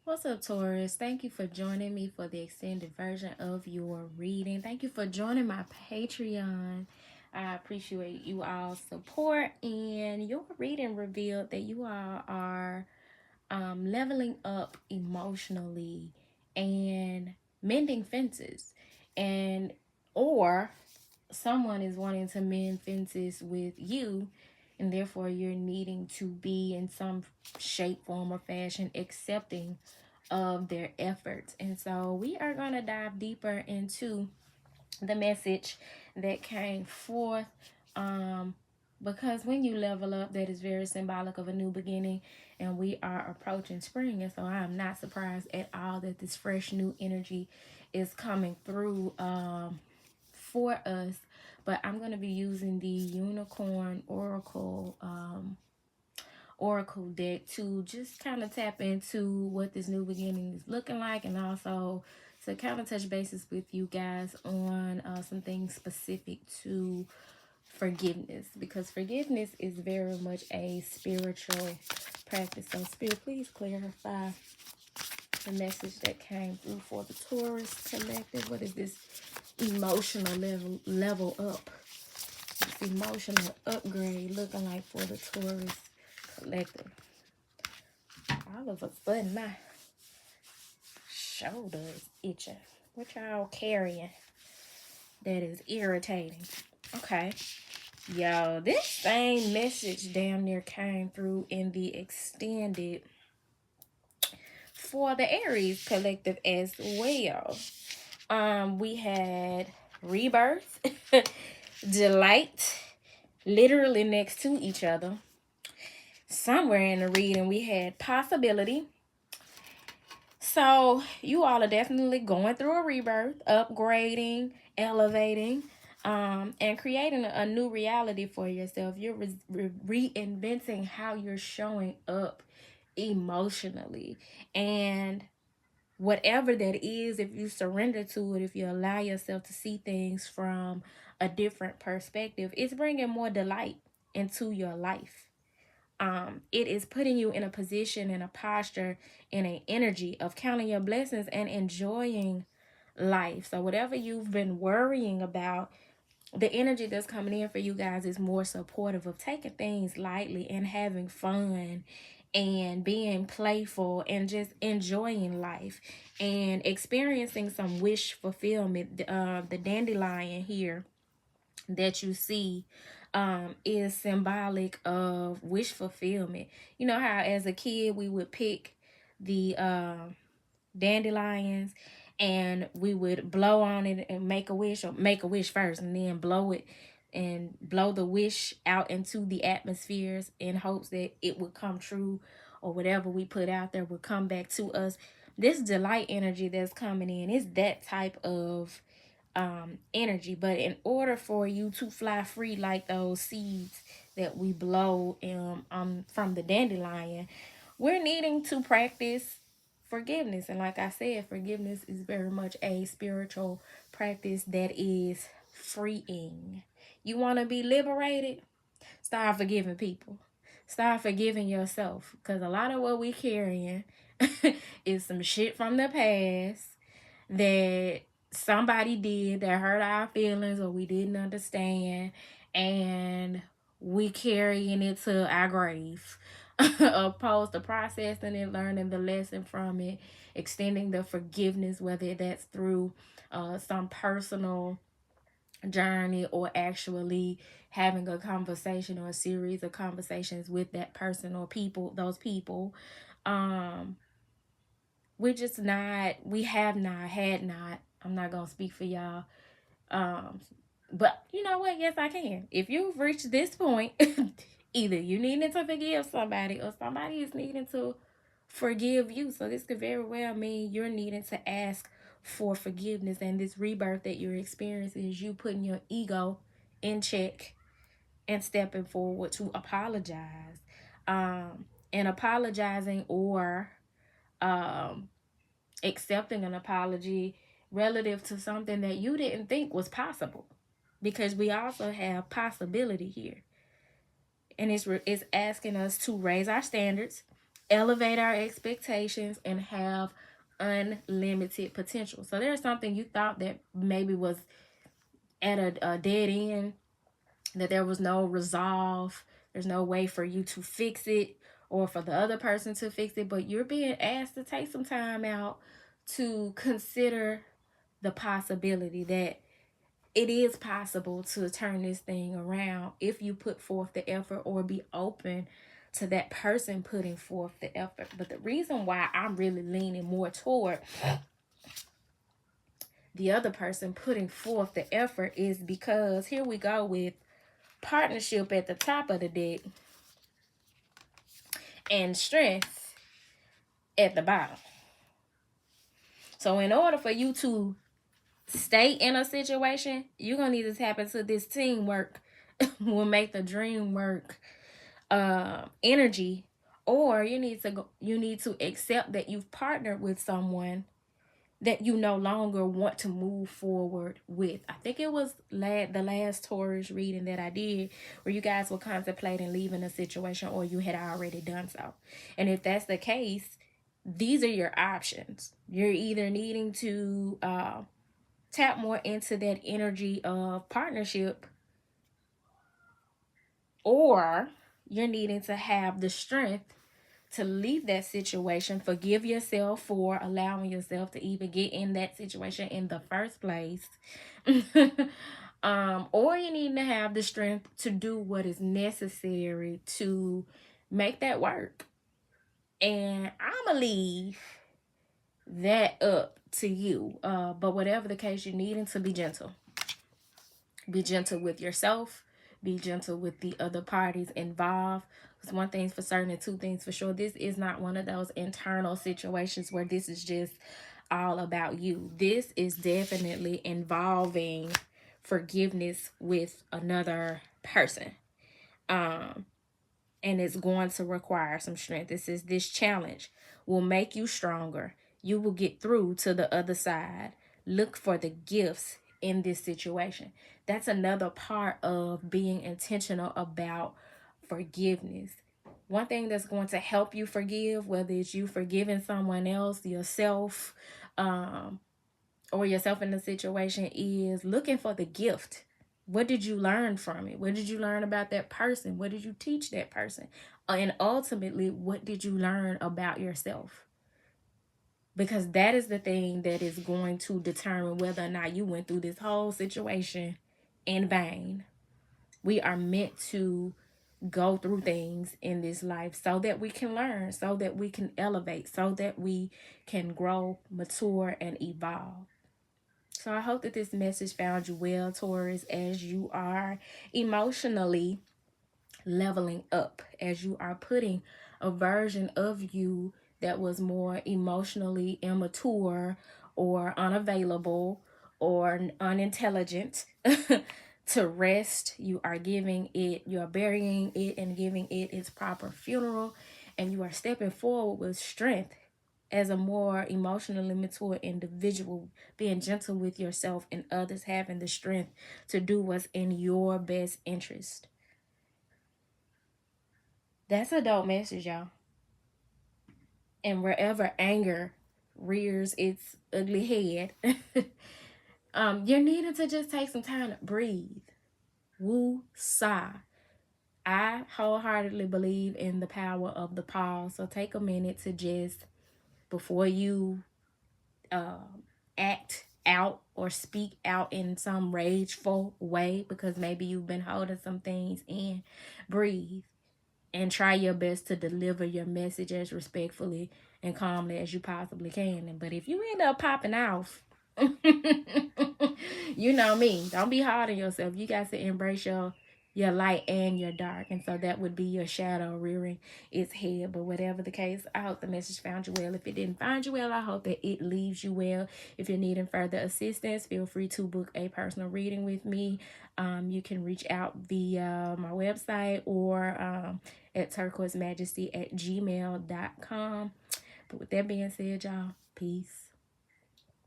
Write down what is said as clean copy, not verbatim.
What's up, Taurus? Thank you for joining me for the extended version of your reading. Thank you for joining my Patreon. I appreciate you all's support, and your reading revealed that you all are leveling up emotionally and mending fences, and or someone is wanting to mend fences with you, and therefore you're needing to be in some shape, form, or fashion accepting of their efforts. And so we are going to dive deeper into the message that came forth, um, because when you level up, that is very symbolic of a new beginning, and we are approaching spring. And so I am not surprised at all that this fresh new energy is coming through for us. But I'm going to be using the Unicorn Oracle deck to just kind of tap into what this new beginning is looking like, and also to kind of touch bases with you guys on some things specific to forgiveness, because forgiveness is very much a spiritual practice. So Spirit, please clarify the message that came through for the Taurus collective. What is this emotional level up, this emotional upgrade looking like for the Taurus collective? All of a sudden my shoulder is itching. What y'all carrying that is irritating? Okay, yo, this same message damn near came through in the extended for the Aries collective as well. We had rebirth, delight, literally next to each other. Somewhere in the reading we had possibility. So you all are definitely going through a rebirth, upgrading, elevating, and creating a new reality for yourself. You're reinventing how you're showing up emotionally, and whatever that is, if you surrender to it, if you allow yourself to see things from a different perspective, it's bringing more delight into your life. It is putting you in a position, in a posture, in an energy of counting your blessings and enjoying life. So whatever you've been worrying about, the energy that's coming in for you guys is more supportive of taking things lightly and having fun and being playful and just enjoying life and experiencing some wish fulfillment. The dandelion here that you see is symbolic of wish fulfillment. You know how as a kid we would pick the dandelions and we would blow on it and make a wish, or make a wish first and then blow it and blow the wish out into the atmospheres in hopes that it would come true, or whatever we put out there would come back to us. This delight energy that's coming in is that type of energy. But in order for you to fly free like those seeds that we blow from the dandelion, we're needing to practice forgiveness. And like I said, forgiveness is very much a spiritual practice that is freeing. You want to be liberated? Start forgiving people. Start forgiving yourself, because a lot of what we carrying is some shit from the past that somebody did that hurt our feelings or we didn't understand, and we carrying it to our grave. Opposed to processing it, learning the lesson from it, extending the forgiveness, whether that's through some personal journey or actually having a conversation or a series of conversations with that person or people, those people. um we have not had not, I'm not gonna speak for y'all, um but you know what, yes I can. If you've reached this point, either you needing to forgive somebody or somebody is needing to forgive you. So this could very well mean you're needing to ask for forgiveness, and this rebirth that you're experiencing is you putting your ego in check and stepping forward to apologize, and apologizing or um accepting an apology relative to something that you didn't think was possible, because we also have possibility here, and it's asking us to raise our standards, elevate our expectations, and have unlimited potential. So there's something you thought that maybe was at a dead end, that there was no resolve, there's no way for you to fix it or for the other person to fix it, but you're being asked to take some time out to consider the possibility that it is possible to turn this thing around if you put forth the effort or be open to that person putting forth the effort. But the reason why I'm really leaning more toward the other person putting forth the effort is because here we go with partnership at the top of the deck and strength at the bottom. So in order for you to stay in a situation, you're going to need to tap into this teamwork will make the dream work energy, or you need to accept that you've partnered with someone that you no longer want to move forward with. I think it was the last Taurus reading that I did where you guys were contemplating leaving a situation, or you had already done so. And if that's the case, these are your options. You're either needing to tap more into that energy of partnership, or you're needing to have the strength to leave that situation, forgive yourself for allowing yourself to even get in that situation in the first place. Or you need to have the strength to do what is necessary to make that work. And I'm gonna leave that up to you. But whatever the case, you're needing to be gentle. Be gentle with yourself. Be gentle with the other parties involved. Because one thing's for certain and two things for sure. This is not one of those internal situations where this is just all about you. This is definitely involving forgiveness with another person. And it's going to require some strength. This challenge will make you stronger. You will get through to the other side. Look for the gifts in this situation. That's another part of being intentional about forgiveness. One thing that's going to help you forgive, whether it's you forgiving someone else, yourself, or yourself in the situation, is looking for the gift. What did you learn from it? What did you learn about that person? What did you teach that person? And ultimately, what did you learn about yourself? Because that is the thing that is going to determine whether or not you went through this whole situation in vain. We are meant to go through things in this life so that we can learn, so that we can elevate, so that we can grow, mature, and evolve. So I hope that this message found you well, Taurus, as you are emotionally leveling up, as you are putting a version of you that was more emotionally immature or unavailable or unintelligent to rest. You are burying it and giving it its proper funeral, and you are stepping forward with strength as a more emotionally mature individual, being gentle with yourself and others, having the strength to do what's in your best interest. That's a dope message, y'all. And wherever anger rears its ugly head, you're needing to just take some time to breathe. Woo sigh. I wholeheartedly believe in the power of the pause. So take a minute to just, before you act out or speak out in some rageful way, because maybe you've been holding some things in, breathe and try your best to deliver your message as respectfully and calmly as you possibly can. But if you end up popping off, you know me, don't be hard on yourself. You got to embrace your light and your dark. And so that would be your shadow rearing its head. But whatever the case, I hope the message found you well. If it didn't find you well, I hope that it leaves you well. If you're needing further assistance, feel free to book a personal reading with me. You can reach out via my website or at turquoisemajesty@gmail.com. But with that being said, y'all, peace.